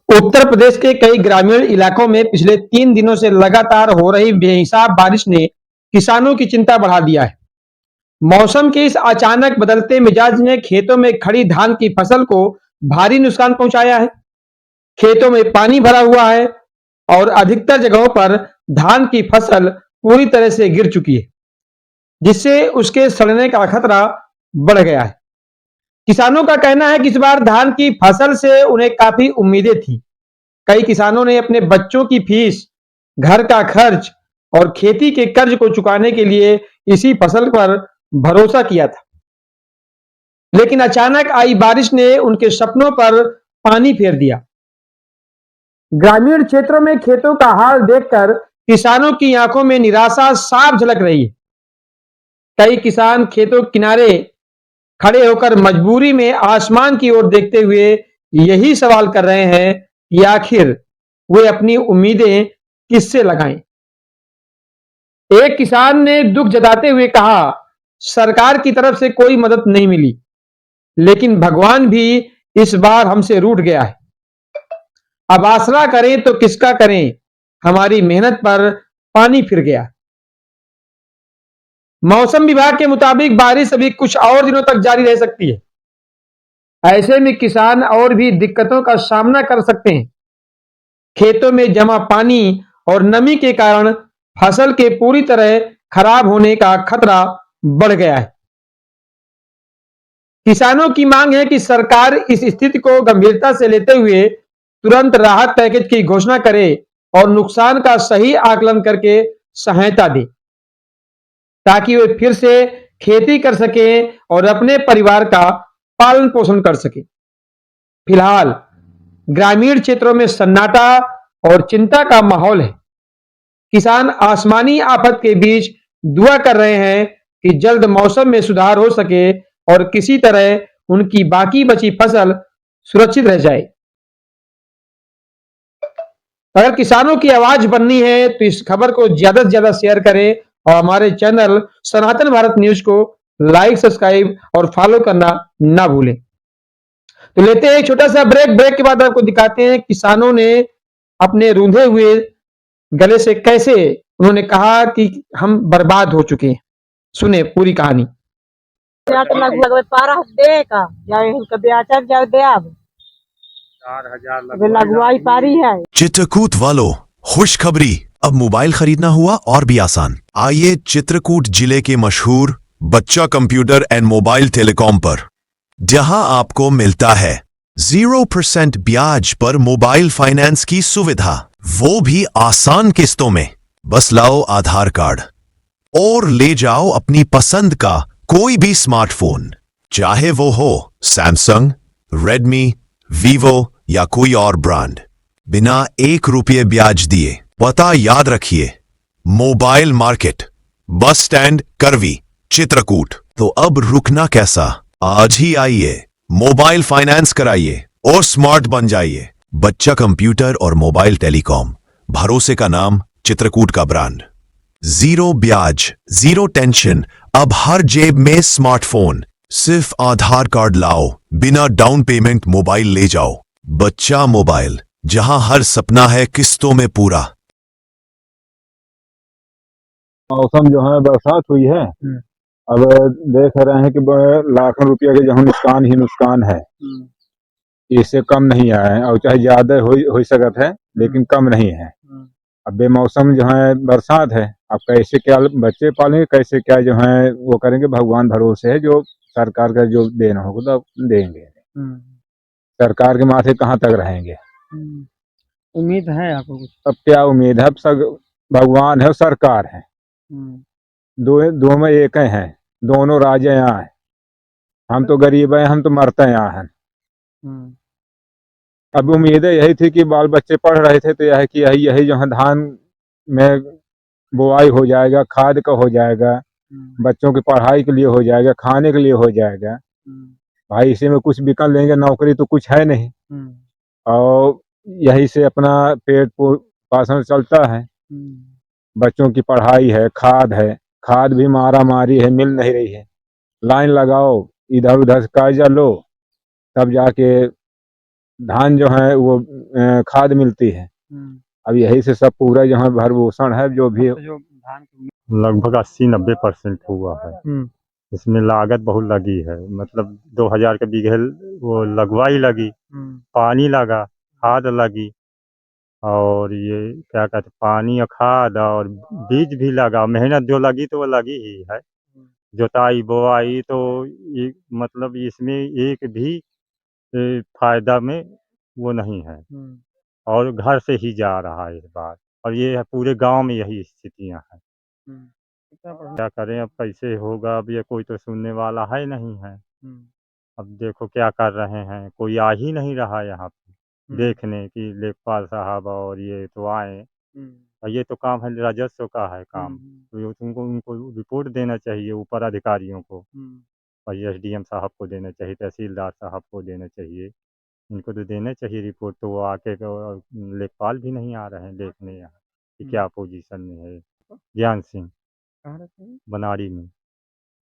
उत्तर प्रदेश के कई ग्रामीण इलाकों में पिछले 3 दिनों से लगातार हो रही बेहिसाब बारिश ने किसानों की चिंता बढ़ा दिया है। मौसम के इस अचानक बदलते मिजाज ने खेतों में खड़ी धान की फसल को भारी नुकसान पहुंचाया है। खेतों में पानी भरा हुआ है और अधिकतर जगहों पर धान की फसल पूरी तरह से गिर चुकी है, जिससे उसके सड़ने का खतरा बढ़ गया है। किसानों का कहना है कि इस बार धान की फसल से उन्हें काफी उम्मीदें थी। कई किसानों ने अपने बच्चों की फीस, घर का खर्च और खेती के कर्ज को चुकाने के लिए इसी फसल पर भरोसा किया था। लेकिन अचानक आई बारिश ने उनके सपनों पर पानी फेर दिया। ग्रामीण क्षेत्रों में खेतों का हाल देखकर किसानों की आंखों में निराशा साफ झलक रही है। कई किसान खेतों के किनारे खड़े होकर मजबूरी में आसमान की ओर देखते हुए यही सवाल कर रहे हैं कि आखिर वे अपनी उम्मीदें किससे लगाएं। एक किसान ने दुख जताते हुए कहा, सरकार की तरफ से कोई मदद नहीं मिली, लेकिन भगवान भी इस बार हमसे रूठ गया है। अब आसरा करें तो किसका करें, हमारी मेहनत पर पानी फिर गया। मौसम विभाग के मुताबिक बारिश अभी कुछ और दिनों तक जारी रह सकती है। ऐसे में किसान और भी दिक्कतों का सामना कर सकते हैं। खेतों में जमा पानी और नमी के कारण फसल के पूरी तरह खराब होने का खतरा बढ़ गया है। किसानों की मांग है कि सरकार इस स्थिति को गंभीरता से लेते हुए तुरंत राहत पैकेज की घोषणा करे और नुकसान का सही आकलन करके सहायता दे, ताकि वे फिर से खेती कर सकें और अपने परिवार का पालन पोषण कर सकें। फिलहाल ग्रामीण क्षेत्रों में सन्नाटा और चिंता का माहौल है। किसान आसमानी आफत के बीच दुआ कर रहे हैं कि जल्द मौसम में सुधार हो सके और किसी तरह उनकी बाकी बची फसल सुरक्षित रह जाए। अगर किसानों की आवाज बननी है तो इस खबर को ज्यादा से ज्यादा शेयर करें और हमारे चैनल सनातन भारत न्यूज को लाइक, सब्सक्राइब और फॉलो करना ना भूलें। तो लेते हैं एक छोटा सा ब्रेक के बाद आपको दिखाते हैं किसानों ने अपने रूंधे हुए गले से कैसे उन्होंने कहा कि हम बर्बाद हो चुके हैं। सुने पूरी कहानी। लगवाई पारी है। चित्रकूट वालों, खुशखबरी, अब मोबाइल खरीदना हुआ और भी आसान। आइए चित्रकूट जिले के मशहूर बच्चा कंप्यूटर एंड मोबाइल टेलीकॉम पर, जहां आपको मिलता है 0% ब्याज पर मोबाइल फाइनेंस की सुविधा, वो भी आसान किस्तों में। बस लाओ आधार कार्ड और ले जाओ अपनी पसंद का कोई भी स्मार्टफोन, चाहे वो हो सैमसंग, रेडमी, वीवो या कोई और ब्रांड, बिना 1 रुपये ब्याज दिए। पता याद रखिए, मोबाइल मार्केट, बस स्टैंड, करवी, चित्रकूट। तो अब रुकना कैसा, आज ही आइए, मोबाइल फाइनेंस कराइए और स्मार्ट बन जाइए। बच्चा कंप्यूटर और मोबाइल टेलीकॉम, भरोसे का नाम, चित्रकूट का ब्रांड। 0 ब्याज, 0 टेंशन, अब हर जेब में स्मार्टफोन। सिर्फ आधार कार्ड लाओ, बिना डाउन पेमेंट मोबाइल ले जाओ। बच्चा मोबाइल, जहां हर सपना है किस्तों में पूरा। मौसम जो है बरसात हुई है, अब देख रहे हैं कि लाखों रुपया के जो नुकसान ही नुकसान है, इससे कम नहीं आया है। और चाहे ज्यादा हो सकत है, लेकिन कम नहीं है। अब बेमौसम जो है बरसात है, अब कैसे क्या बच्चे पालेंगे, कैसे क्या जो है वो करेंगे, भगवान भरोसे है। जो सरकार का जो देना होगा तो देंगे। सरकार के माथे कहाँ तक रहेंगे। उम्मीद है आपको कुछ? अब क्या उम्मीद है, अब सब भगवान है और सरकार है, दो में एक ही हैं। दोनों राजे यहाँ हैं। हम तो गरीब हैं, हम तो मरते यहाँ हैं। अब उम्मीदें यही थी कि बाल बच्चे पढ़ रहे थे तो यही जो है धान में बुआई हो जाएगा, खाद का हो जाएगा, बच्चों की पढ़ाई के लिए हो जाएगा, खाने के लिए हो जाएगा। भाई इसी में कुछ बिकन लेंगे, नौकरी तो कुछ है नहीं, और यही से अपना पेट पालन चलता है। बच्चों की पढ़ाई है, खाद भी मारा मारी है, मिल नहीं रही है। लाइन लगाओ, इधर उधर कर्जा लो, तब जाके धान जो है वो खाद मिलती है। अब यही से सब पूरा यहाँ भरभूषण है जो भी तो जो धान की लगभग 80-90% हुआ है। इसमें लागत बहुत लगी है, मतलब 2000 के बीघे वो लगवाई लगी, पानी लगा, खाद लगी, और ये क्या कहते पानी और खाद और बीज भी लगा। मेहनत जो लगी तो वो लगी ही है। जोताई बोआई तो ये मतलब इसमें एक भी फायदा में वो नहीं है, और घर से ही जा रहा है इस बार, और ये पूरे गांव में यही स्थितियां हैं। क्या करें, अब कैसे होगा, अब ये कोई तो सुनने वाला है नहीं है। अब देखो क्या कर रहे हैं, कोई आ ही नहीं रहा यहाँ पे देखने की, लेखपाल साहब और ये तो आए, और ये तो काम है राजस्व का है काम, तो ये तुमको उनको रिपोर्ट देना चाहिए ऊपर अधिकारियों को, और एसडीएम साहब को देना चाहिए, तहसीलदार साहब को देना चाहिए, इनको तो देना चाहिए रिपोर्ट। तो वो आके तो लेखपाल भी नहीं आ रहे हैं देखने यहाँ कि क्या पोजीशन में है। ज्ञान सिंह, बनारी में।